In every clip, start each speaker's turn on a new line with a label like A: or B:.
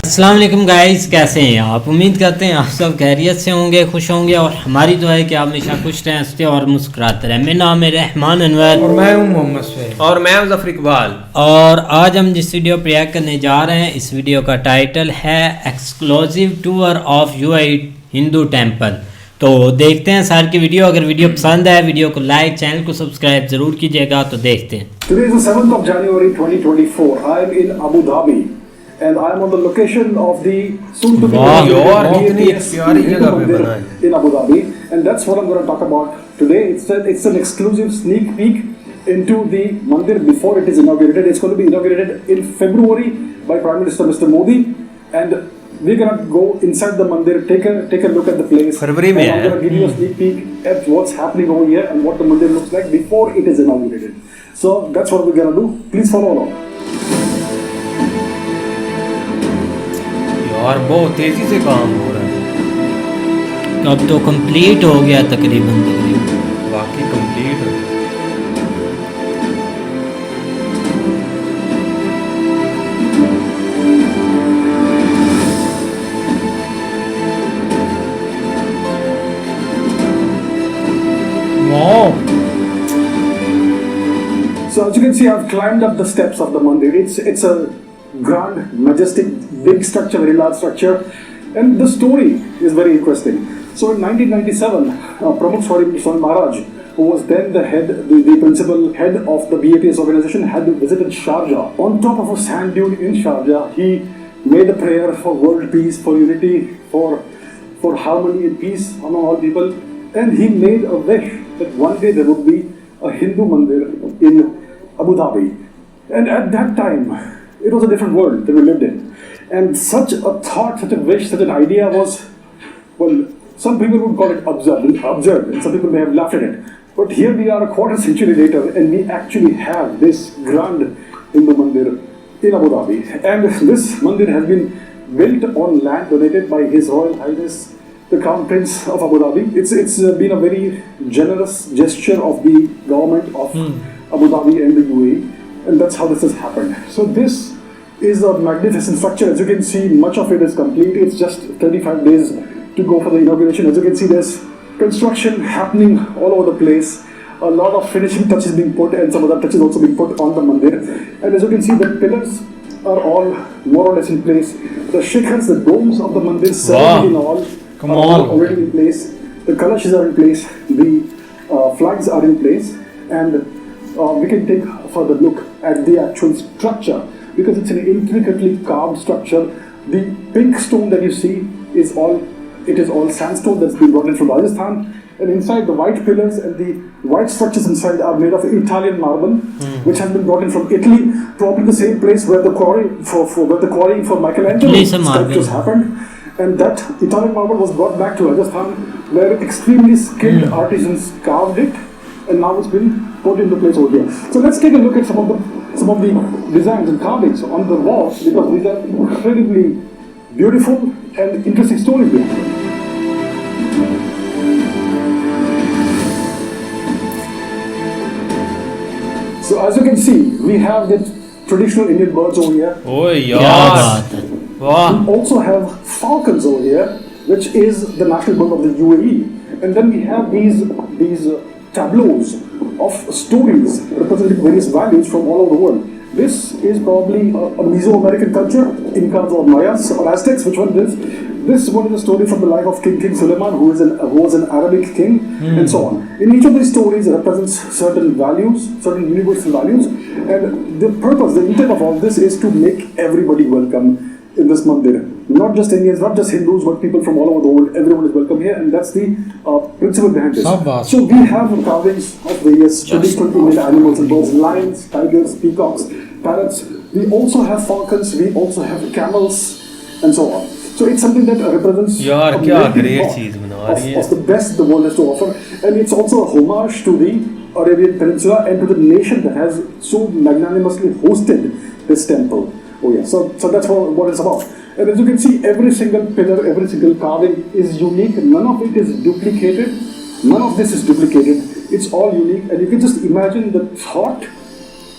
A: अस्सलाम वालेकुम गाइस, कैसे हैं आप? उम्मीद करते हैं आप सब खैरियत से होंगे, खुश होंगे और हमारी दुआ है कि आप हमेशा खुश रहें, हंसते और मुस्कुराते रहें। मेरा नाम है रहमान अनवर
B: और मैं हूं मोहम्मद सोहेल
C: और मैं हूं ज़फ़र इकबाल।
A: और आज हम जिस वीडियो पर रिएक्ट करने जा रहे हैं, इस वीडियो का टाइटल है exclusive tour of UAE Hindu temple. तो देखते हैं सर की वीडियो। अगर वीडियो पसंद है वीडियो को लाइक, चैनल को सब्सक्राइब जरूर कीजिएगा। तो देखते हैं।
D: Today is the 7th of January 2024. I am in Abu Dhabi and I am on the location of the soon to be
C: BAPS
D: in Abu Dhabi, and that's what I'm going to talk about today. It's an exclusive sneak peek into the mandir before it is inaugurated. It's going to be inaugurated in February by Prime Minister Mr. Modi, and we're gonna go inside the mandir, take a look at the place.
C: फरवरी में
D: I'm gonna give you a sneak peek at what's happening over here and what the mandir looks like before it is inaugurated. So that's what we're gonna do. Please follow along.
C: यार बहुत तेजी से काम हो रहा है।
A: अब तो कंप्लीट हो गया तकरीबन
C: बाकी कंप्लीट हो गया।
D: So as you can see, I've climbed up the steps of the mandir. It's a grand, majestic, big structure, very large structure, and the story is very interesting. So in 1997, Pramukh Swami Maharaj, who was then the principal head of the BAPS organization, had visited Sharjah. On top of a sand dune in Sharjah, he made a prayer for world peace, for unity, for harmony and peace among all people, and he made a wish that one day there would be a Hindu mandir in Abu Dhabi. And at that time, it was a different world that we lived in. And such a thought, such a wish, such an idea was, well, some people would call it absurd, and some people may have laughed at it. But here we are a quarter century later, and we actually have this grand Hindu mandir in Abu Dhabi. And this mandir has been built on land donated by His Royal Highness the Crown Prince of Abu Dhabi. It's been a very generous gesture of the government of Abu Dhabi and the UAE, and that's how this has happened. So this is a magnificent structure. As you can see, much of it is complete. It's just 35 days to go for the inauguration. As you can see, there's construction happening all over the place. A lot of finishing touches being put, and some other touches also being put on the mandir. And as you can see, the pillars are all more or less in place. The shikhars, the domes of the mandir, in all. Already in place. The kalashs are in place. The flags are in place, and we can take a further look at the actual structure because it's an intricately carved structure. The pink stone that you see is all sandstone that's been brought in from Rajasthan, and inside the white pillars and the white structures inside are made of Italian marble, which has been brought in from Italy, probably the same place where the quarrying for Michelangelo's sculptures happened. And that Italian marble was brought back to Rajasthan, where extremely skilled artisans carved it, and now it's been put into place over here. So let's take a look at some of the designs and carvings on the walls, because these are incredibly beautiful and interesting stories behind them. So as you can see, we have the traditional Indian birds over here.
C: Oh yeah. Wow.
D: We also have falcons over here, which is the national bird of the UAE. And then we have these tableaus of stories representing various values from all over the world. This is probably a Mesoamerican culture, Incas or Mayas or Aztecs, which one it is. This one is a story from the life of King Suleiman, who was an Arabic king, and so on. In each of these stories, it represents certain values, certain universal values, and the purpose, the intent of all this is to make everybody welcome in this mandir. Not just Indians, not just Hindus, but people from all over the world. Everyone is welcome here, and that's the principle behind this. So we have carvings of various traditional Indian animals and birds: lions, tigers, peacocks, parrots. We also have falcons. We also have camels, and so on. So it's something that represents
C: यार क्या great चीज बना रही है.
D: Of the best the world has to offer, and it's also a homage to the Arabian Peninsula and to the nation that has so magnanimously hosted this temple. Oh yeah, so that's what it's about. And as you can see, every single pillar, every single carving is unique. None of it is duplicated. None of this is duplicated. It's all unique, and you can just imagine the thought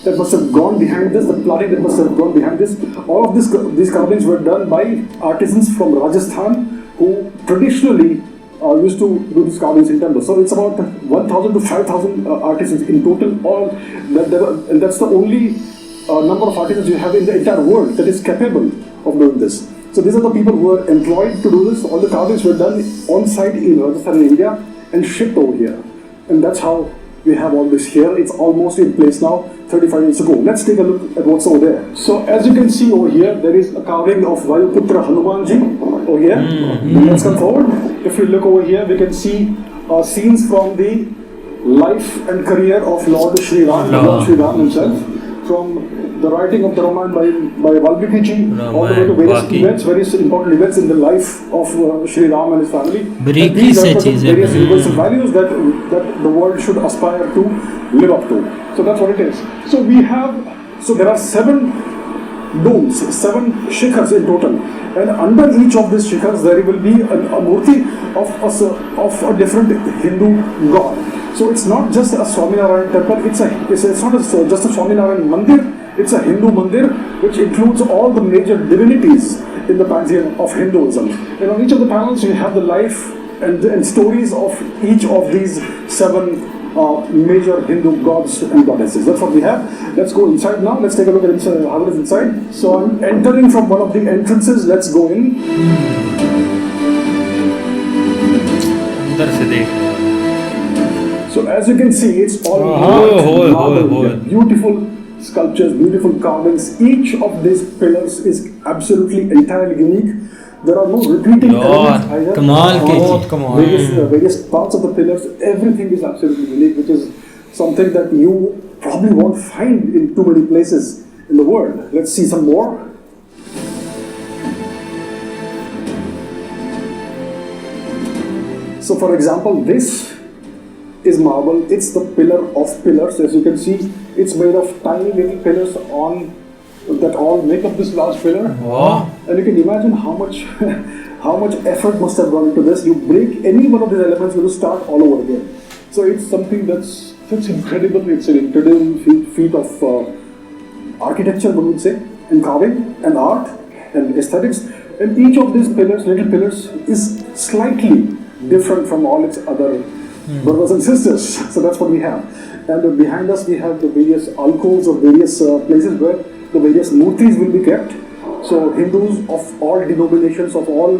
D: that must have gone behind this, the planning that must have gone behind this. All of these carvings were done by artisans from Rajasthan who traditionally used to do these carvings in temples. So it's about 1,000 to 5,000 artisans in total. And that's the only number of artisans you have in the entire world that is capable of doing this. So these are the people who are employed to do this. All the carvings were done on site in Rajasthan in India and shipped over here. And that's how we have all this here. It's almost in place now, 35 years ago. Let's take a look at what's over there. So as you can see over here, there is a carving of Vayuputra Hanumanji over here. Let's come forward. If we look over here, we can see scenes from the life and career of Lord Shri Ram, Lord Shri Ram himself. From the writing of the Ramayana by Valmiki ji, all the way to various events, various important events in the life of Shri Ram and his family. And these are various universal values that the world should aspire to live up to. So that's what it is. So there are 7 domes, 7 shikhars in total, and under each of these shikhars there will be a murti of a different Hindu god. So it's not just a Swaminarayan temple, it's not just a Swaminarayan mandir, it's a Hindu mandir which includes all the major divinities in the pantheon of Hinduism. And on each of the panels you have the life and stories of each of these 7 major Hindu gods and goddesses. That's what we have. Let's go inside now. Let's take a look at how it is inside. So I'm entering from one of the entrances. Let's go in. So as you can see, it's all marble. Beautiful sculptures, beautiful carvings. Each of these pillars is absolutely entirely unique. There are no repeating elements either. Various parts of the pillars, everything is absolutely unique, which is something that you probably won't find in too many places in the world. Let's see some more. So for example, this is marble. It's the pillar of pillars. As you can see, it's made of tiny little pillars that all make up this large pillar. Wow. And you can imagine how much effort must have gone into this. You break any one of these elements, you will start all over again. So it's something that's incredible. It's an incredible feat of architecture, one would say, and carving, and art, and aesthetics. And each of these pillars, little pillars, is slightly different from all its other brothers and sisters. So that's what we have. And behind us we have the various alcoves of various places where the various murtis will be kept. So Hindus of all denominations, of all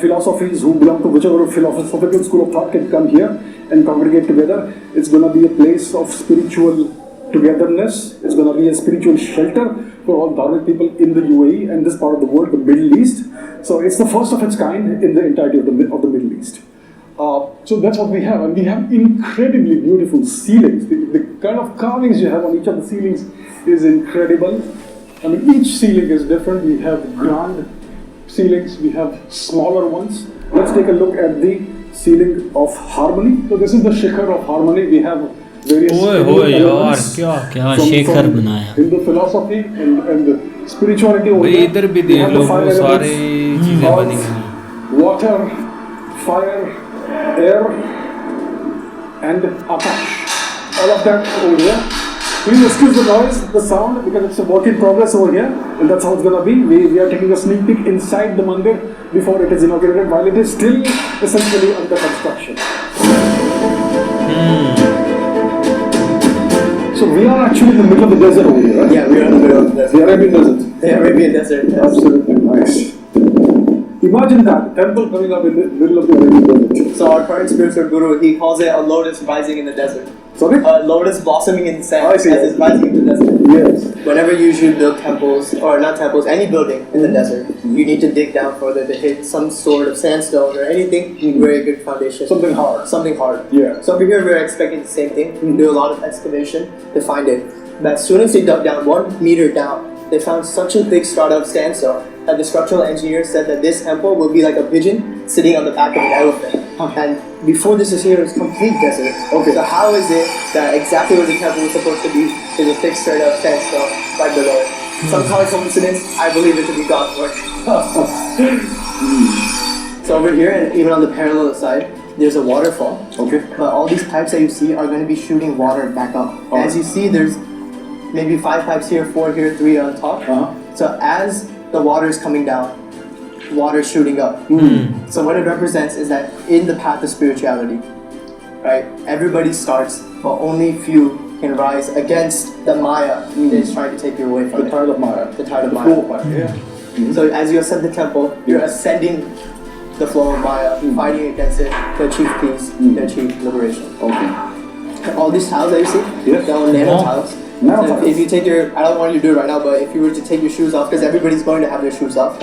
D: philosophies, who belong to whichever philosophical school of thought, can come here and congregate together. It's going to be a place of spiritual togetherness. It's going to be a spiritual shelter for all Dharmic people in the UAE and this part of the world, the Middle East. So it's the first of its kind in the entirety of the Middle East. So that's what we have, and we have incredibly beautiful ceilings. The kind of carvings you have on each of the ceilings is incredible. I mean, each ceiling is different. We have grand ceilings, we have smaller ones. Let's take a look at the ceiling of harmony. So this is the shikhar of harmony. We have various elements from Hindu philosophy and spirituality.
C: इधर भी देख लो वो सारे चीजें बनी हुई
D: water, fire, air, and akash. All of that over here. Please excuse the noise, the sound, because it's a work in progress over here, and that's how it's gonna be. We are taking a sneak peek inside the mandir before it is inaugurated, while it is still essentially under construction. So we are actually in the middle of the desert over here, right?
B: Yeah, we are in the middle of the desert.
D: The Arabian desert.
B: The Arabian desert. Yes.
D: Absolutely nice. Imagine that, temple coming up in the middle of the Arabian desert.
B: So our current spiritual guru, he calls it a lotus rising in the desert.
D: Sorry?
B: A lotus blossoming in the sand
D: I see.
B: as it's rising in the desert.
D: Yes.
B: Whenever you usually build temples, or not temples, any building in the desert, you need to dig down further to hit some sort of sandstone or anything, very good foundation.
D: Something hard.
B: Something hard.
D: Yeah.
B: So over here we're expecting the same thing, do a lot of excavation to find it. But as soon as they dug down 1 meter down, they found such a thick strata of sandstone that the structural engineer said that this temple will be like a pigeon sitting on the back of an elephant. And before this is here, it's complete desert.
D: Okay.
B: So how is it that exactly where the temple was supposed to be is a thick strata of sandstone right below it? Some kind of coincidence, I believe it to be God's work. So over here, and even on the parallel side, there's a waterfall.
D: Okay.
B: But all these pipes that you see are going to be shooting water back up. As you see, there's maybe 5 pipes here, 4 here, 3 on top. So as the water is coming down, water is shooting up. So what it represents is that in the path of spirituality, right? Everybody starts, but only few can rise against the Maya that is trying to take you away from
D: The tide of Maya.
B: The tide of
D: The
B: Maya.
D: flow of Maya. Yeah.
B: So as you ascend the temple, you're ascending the flow of Maya, fighting against it to achieve peace, to achieve liberation.
D: Okay.
B: All these tiles that you see,
D: Yes.
B: they're all nano tiles.
D: Nano
B: So
D: tiles.
B: if you take your, I don't want you to do it right now, but if you were to take your shoes off, because everybody's going to have their shoes off,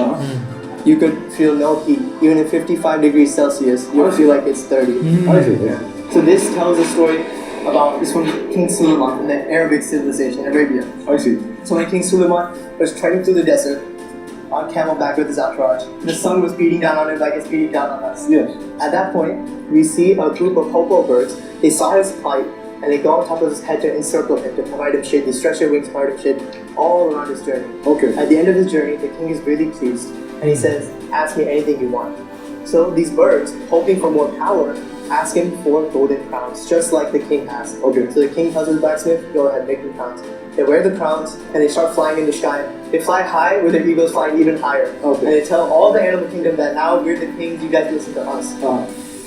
B: you could feel no heat. Even at 55 degrees Celsius, you'll feel like it's 30.
D: I see, yeah.
B: So this tells a story about, this from King Suleiman in the Arabic civilization, Arabia.
D: I see.
B: So when King Suleiman was trekking through the desert on camelback with his entourage, the sun was beating down on him like it's beating down on us.
D: Yes.
B: At that point, we see a group of hopo birds. They saw his plight and they go on top of his head to encircle him, to provide him shade. They stretch their wings, provide him shade all around his journey.
D: Okay.
B: At the end of his journey, the king is really pleased and he says, "Ask me anything you want." So these birds, hoping for more power, ask him for golden crowns, just like the king asked.
D: Okay.
B: So the king tells his blacksmith, "Go ahead, make me crowns." They wear the crowns and they start flying in the sky. They fly high with their eagles flying even higher.
D: Okay.
B: And they tell all the animal kingdom that now we're the kings, you guys listen to us.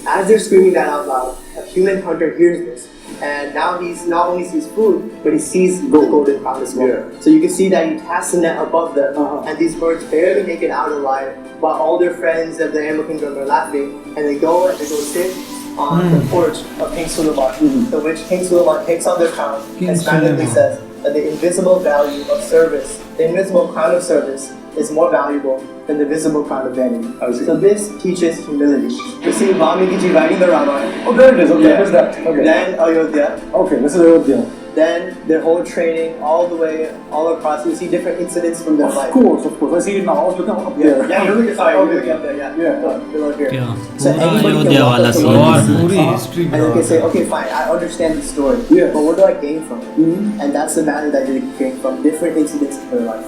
B: As they're screaming that out loud, a human hunter hears this. And now he's not only sees food, but he sees the golden crown as well.
D: Yeah.
B: So you can see that he casts a net above them, and these birds barely make it out alive, while all their friends of the animal kingdom are laughing, and they go sit on the porch of King Suleiman, to which King Suleiman takes on their crown and silently says that the invisible value of service, the invisible crown of service, is more valuable than the visible crown of vanity. So this teaches humility. You see Valmiki writing the Ramayana.
D: Oh, there it is. Okay,
B: Yeah.
D: where's that? Okay.
B: Then Ayodhya.
D: Okay, this is Ayodhya.
B: Then their whole training all the way, all across. You see different incidents from their life.
D: Of course. I see it now. I was looking up there.
B: Yeah, you're looking, sorry, you're looking up there, yeah.
D: Yeah.
B: Below here.
A: Yeah.
B: So
A: पूरा
B: anybody can
A: Ayodhya
B: walk
A: वाला
B: up to
A: scene.
B: one.
C: पूरी history
B: And they can say, okay, fine, I understand the story,
D: Yes.
B: but what do I gain from it? And that's the matter that you gain from different incidents in their life.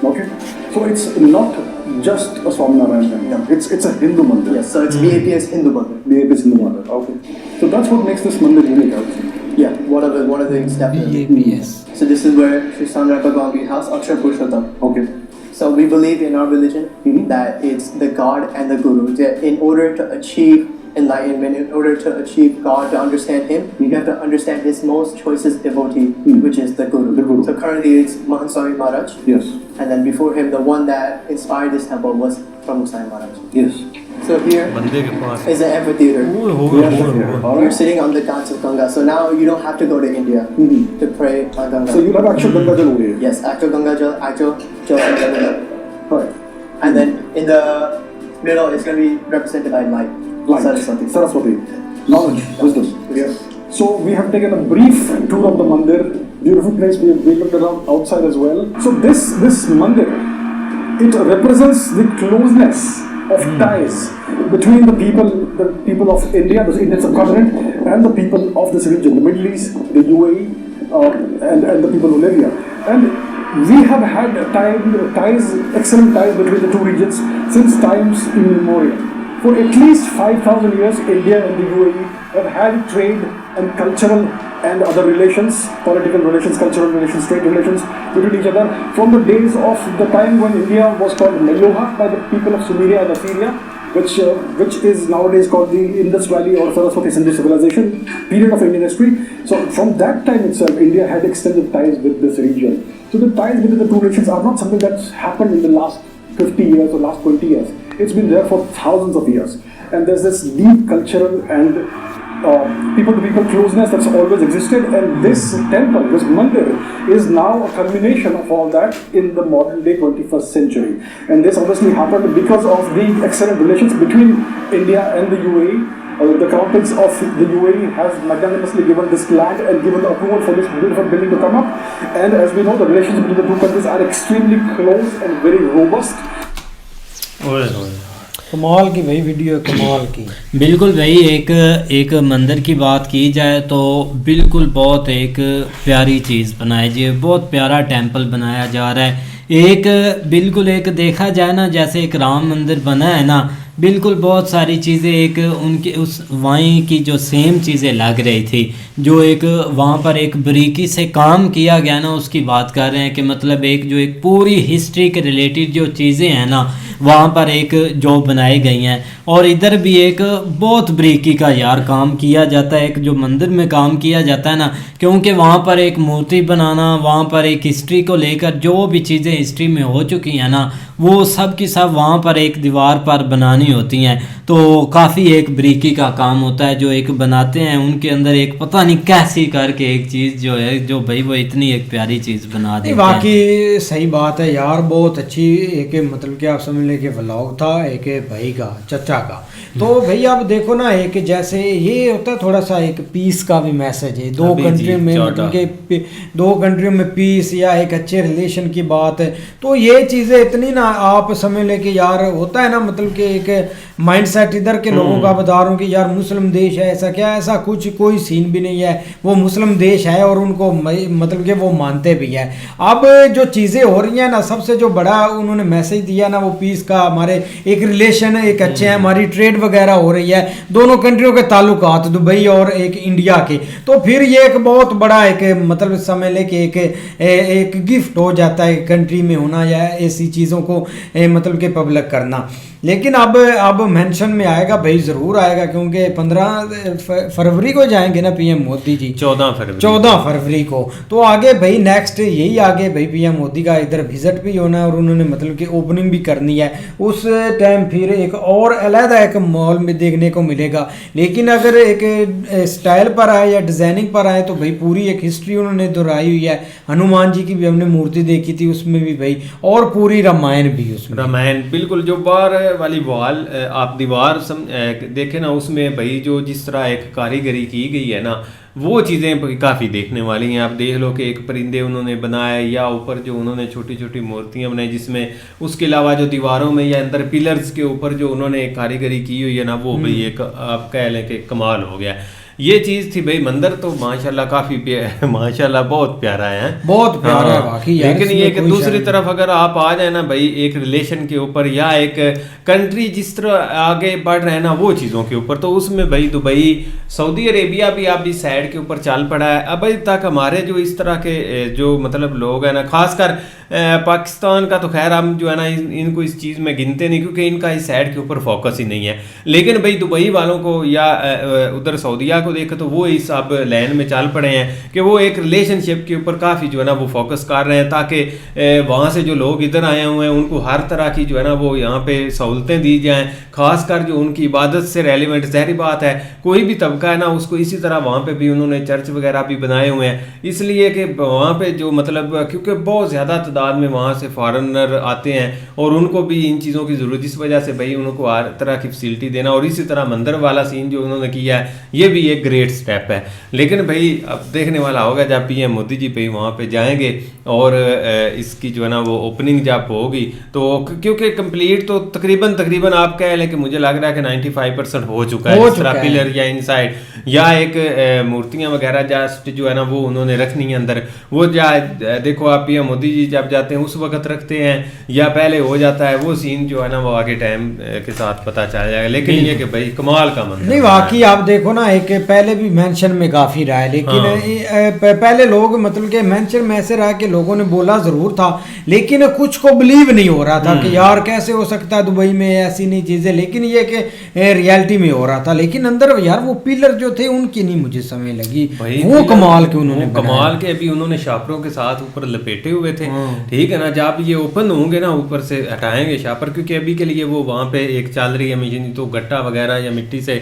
D: Okay. So it's not just a Swaminarayan temple.
B: No.
D: It's a Hindu mandir.
B: Yes, so it's BAPS Hindu Mandir.
D: BAPS Hindu mandir. Okay. So that's what makes this mandir unique, I would say.
B: Yeah, one of the things definitely.
A: BAPS.
B: So this is where Sri Sandra Bhagwan house, Akshar Purushottam.
D: Okay.
B: So we believe in our religion that it's the God and the Guru. That in order to achieve enlightenment, in order to achieve God, to understand Him, you have to understand His most choicest devotee, which is the Guru.
D: The Guru.
B: So currently it's Mahant Swami Maharaj,
D: Yes.
B: and then before him, the one that inspired this temple was Pramukh Swami Maharaj.
D: Yes.
B: So here
C: बंदे के पास
B: is an amphitheater.
D: Yes. All
B: You're
D: right.
B: sitting on the ghats of Ganga. So now you don't have to go to India to pray on Ganga.
D: So you'll have actual Ganga Jal over here.
B: Yes, actual Ganga Jal, actual Jal and Ganga Jal.
D: Right.
B: And then in the middle, it's going to be represented by light.
D: Light.
B: Saraswati.
D: Saraswati. Knowledge, wisdom.
B: Yeah.
D: So we have taken a brief tour of the mandir. Beautiful place. We looked around outside as well. So this mandir, it represents the closeness of ties between the people of India, the Indian subcontinent, and the people of this region, the Middle East, the UAE, and the people who live here. And we have had excellent ties between the two regions since times immemorial. For at least 5,000 years, India and the UAE have had trade and cultural and other relations, political relations, cultural relations, trade relations between each other from the days of the time when India was called Meloha by the people of Sumeria and Assyria, which is nowadays called the Indus Valley or Saraswati Sindhu civilization period of Indian history. So from that time itself, India had extended ties with this region. So the ties between the two nations are not something that's happened in the last 50 years or last 20 years. It's been there for thousands of years. And there's this deep cultural and people-to-people closeness that's always existed. And this temple, this mandir, is now a culmination of all that in the modern day 21st century. And this obviously happened because of the excellent relations between India and the UAE. The Crown Prince of the UAE has magnanimously given this land and given the approval for this beautiful building to come up. And as we know, the relations between the two countries are extremely close and very robust.
C: कमाल की भाई video कमाल की
A: बिल्कुल भाई एक मंदिर की बात की जाए तो बिल्कुल बहुत एक प्यारी चीज़ बनाई जी, बहुत प्यारा टेंपल बनाया जा रहा है। एक बिल्कुल एक देखा जाए ना, जैसे एक राम मंदिर बना है ना, بالکل بہت ساری چیزیں ایک ان کے اس وہیں کی جو سیم چیزیں لگ رہی تھی, جو ایک وہاں پر ایک بریکی سے کام کیا گیا نا, اس کی بات کر رہے ہیں کہ مطلب ایک جو ایک پوری ہسٹری کے ریلیٹڈ جو چیزیں ہیں نا وہاں پر ایک جو بنائی گئی ہیں, اور ادھر بھی ایک بہت بریکی کا یار کام کیا جاتا ہے, ایک جو مندر میں کام کیا جاتا ہے نا, کیونکہ وہاں پر ایک مورتی بنانا, وہاں پر ایک ہسٹری کو لے کر جو بھی چیزیں ہسٹری میں ہو چکی ہیں نا وہ سب کی سب وہاں پر ایک دیوار پر بنانی ہوتی ہیں. تو کافی ایک بریکی کا کام ہوتا ہے جو ایک بناتے ہیں, ان کے اندر ایک پتہ نہیں کیسی کر کے ایک چیز جو ہے جو بھائی وہ اتنی ایک پیاری چیز بنا دیتے ہیں.
E: واقعی صحیح بات ہے یار, بہت اچھی ایک مطلب کہ آپ سمجھ لیں کہ ولاگ تھا ایک بھائی کا, چچا کا. تو بھائی آپ دیکھو نا ایک جیسے یہ ہوتا ہے تھوڑا سا ایک پیس کا بھی میسج ہے, دو کنٹریوں میں مطلب کہ دو کنٹریوں میں پیس یا ایک اچھے ریلیشن کی بات ہے. تو یہ چیزیں اتنی نا آپ سمجھ لیں کہ یار ہوتا ہے نا مطلب کہ ایک مائنڈ سیٹ ادھر کے لوگوں کا بتا رہا ہوں کہ یار مسلم دیش ہے, ایسا کیا, ایسا کچھ کوئی سین بھی نہیں ہے, وہ مسلم دیش ہے اور ان کو مطلب کہ وہ مانتے بھی ہیں. اب جو چیزیں ہو رہی ہیں نا, سب سے جو بڑا انہوں نے میسج دیا نا وہ پیس کا, ہمارے ایک ریلیشن ایک اچھے ہیں, ہماری ٹریڈ وغیرہ ہو رہی ہے, دونوں کنٹریوں کے تعلقات دبئی اور ایک انڈیا کے. تو پھر یہ ایک بہت بڑا ایک مطلب سمجھ لے کہ ایک گفٹ ہو جاتا ہے کنٹری میں ہونا یا ایسی چیزوں کو مطلب کہ پبلک کرنا. لیکن اب مینشن میں آئے گا بھائی, ضرور آئے گا, کیونکہ 15 فروری کو جائیں گے نا پی ایم مودی جی, 14 فروری کو. تو آگے بھائی نیکسٹ یہی آگے بھائی پی ایم مودی کا ادھر وزٹ بھی ہونا ہے اور انہوں نے مطلب کہ اوپننگ بھی کرنی ہے. اس ٹائم پھر ایک اور علیحدہ ایک مال میں دیکھنے کو ملے گا. لیکن اگر ایک اسٹائل پر آئے یا ڈیزائننگ پر آئے تو بھائی پوری ایک ہسٹری انہوں نے دہرائی ہوئی ہے. ہنومان جی کی بھی ہم نے مورتی دیکھی تھی, اس میں بھی بھائی, اور پوری رامائن بھی, اس میں
C: رامائن بالکل جو بار والی وال آپ دیوار دیکھیں نا, اس میں بھائی جو جس طرح ایک کاریگری کی گئی ہے نا وہ چیزیں کافی دیکھنے والی ہیں. آپ دیکھ لو کہ ایک پرندے انہوں نے بنایا, یا اوپر جو انہوں نے چھوٹی چھوٹی مورتیاں بنائی, جس میں اس کے علاوہ جو دیواروں میں یا اندر پلرز کے اوپر جو انہوں نے کاریگری کی ہوئی ہے نا وہ بھائی ایک آپ کہہ لیں کہ کمال ہو گیا. یہ چیز تھی بھائی. مندر تو ماشاءاللہ کافی ماشاءاللہ بہت پیارا ہے,
E: بہت پیارا ہے واقعی.
C: لیکن یہ کہ دوسری طرف اگر آپ آ جائیں نا بھائی ایک ریلیشن کے اوپر یا ایک کنٹری جس طرح آگے بڑھ رہے ہیں نا وہ چیزوں کے اوپر, تو اس میں بھائی دبئی, سعودی عربیہ بھی آپ اس سائڈ کے اوپر چل پڑا ہے. ابھی تک ہمارے جو اس طرح کے جو مطلب لوگ ہیں نا, خاص کر پاکستان کا تو خیر ہم جو ہے نا ان کو اس چیز میں گنتے نہیں, کیونکہ ان کا اس سائڈ کے اوپر فوکس ہی نہیں ہے. لیکن بھائی دبئی والوں کو یا ادھر سعودیہ کو دیکھو تو وہ اس اب لائن میں چل پڑے ہیں کہ وہ ایک ریلیشن شپ کے اوپر کافی جو ہے نا وہ فوکس کر رہے ہیں, تاکہ وہاں سے جو لوگ ادھر آئے ہوئے ہیں ان کو ہر طرح کی جو ہے نا وہ یہاں پہ سہولتیں دی جائیں, خاص کر جو ان کی عبادت سے ریلیونٹ. ظاہری بات ہے کوئی بھی طبقہ ہے نا اس کو اسی طرح وہاں پہ بھی انہوں نے چرچ وغیرہ بھی بنائے ہوئے ہیں, اس لیے کہ وہاں پہ جو مطلب کیونکہ بہت زیادہ تعداد میں وہاں سے فارنر آتے ہیں اور ان کو بھی ان چیزوں کی ضرورت, اس وجہ سے بھائی ان کو ہر طرح کی فیسلٹی دینا. اور اسی طرح مندر والا سین جو انہوں نے کیا ہے یہ بھی ایک گریٹ سٹیپ ہے. لیکن بھائی اب دیکھنے والا ہوگا جب پی ایم مودی جی پہ وہاں پہ جائیں گے اور اس کی جو ہے نا وہ اوپننگ جب ہوگی, تو کیونکہ کمپلیٹ تو تقریباً آپ کہہ لیں کہ مجھے لگ رہا ہے کہ 95% ہو چکا ہے. اس طرح پلر یا ان سائڈ یا ایک مورتیاں وغیرہ جسٹ جو ہے نا وہ انہوں نے رکھنی ہے اندر. وہ دیکھو آپ پی ایم مودی جی جب جاتے ہیں اس وقت رکھتے ہیں یا پہلے ہو جاتا ہے, وہ سین جو ہے نا وہ آگے ٹائم کے ساتھ پتہ چل جائے گا. لیکن یہ کہ بھائی کمال کا منظر
E: نہیں واقعی. آپ دیکھو نا ایک پہلے بھی مینشن میں کافی رہا ہے, لیکن پہلے لوگ مطلب کہ مینشن میں ایسے رہا کہ لوگوں نے بولا ضرور تھا لیکن کچھ کو بلیو نہیں ہو رہا تھا کہ یار کیسے ہو سکتا ہے دبئی میں ایسی نہیں چیزیں, لیکن یہ کہ ریالٹی میں ہو رہا تھا. لیکن اندر یار وہ پلر جو تھے ان کی نہیں مجھے سمجھ لگی, وہ کمال کے انہوں نے
C: کمال کے ابھی انہوں نے شاپروں کے ساتھ اوپر لپیٹے ہوئے تھے. ٹھیک ہے نا, جب یہ اوپن ہوں گے نا اوپر سے ہٹائیں گے شاپر, کیونکہ ابھی کے لیے وہ وہاں پہ ایک چل رہی ہے مشین, تو گٹا وغیرہ یا مٹی سے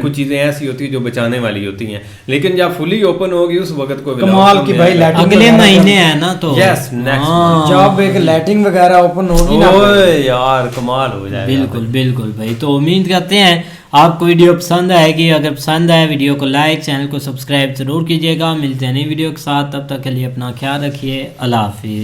C: کچھ چیزیں ایسی ہوتی ہیں جو بچانے والی ہوتی ہیں. لیکن جب فلی اوپن ہوگی اس وقت کو
E: کمال کی بھائی
A: اگلے مہینے ہے نا, تو
C: یس نیکسٹ
E: جب ایک لائٹنگ وغیرہ اوپن ہوگی نا
C: یار کمال ہو جائے.
A: بالکل بھائی. تو امید کرتے ہیں آپ کو ویڈیو پسند آئے گی. اگر پسند آئے ویڈیو کو لائک, چینل کو سبسکرائب ضرور کیجیے گا. ملتے ہیں نئی ویڈیو کے ساتھ, تب تک کے لیے اپنا خیال رکھیے. اللہ حافظ.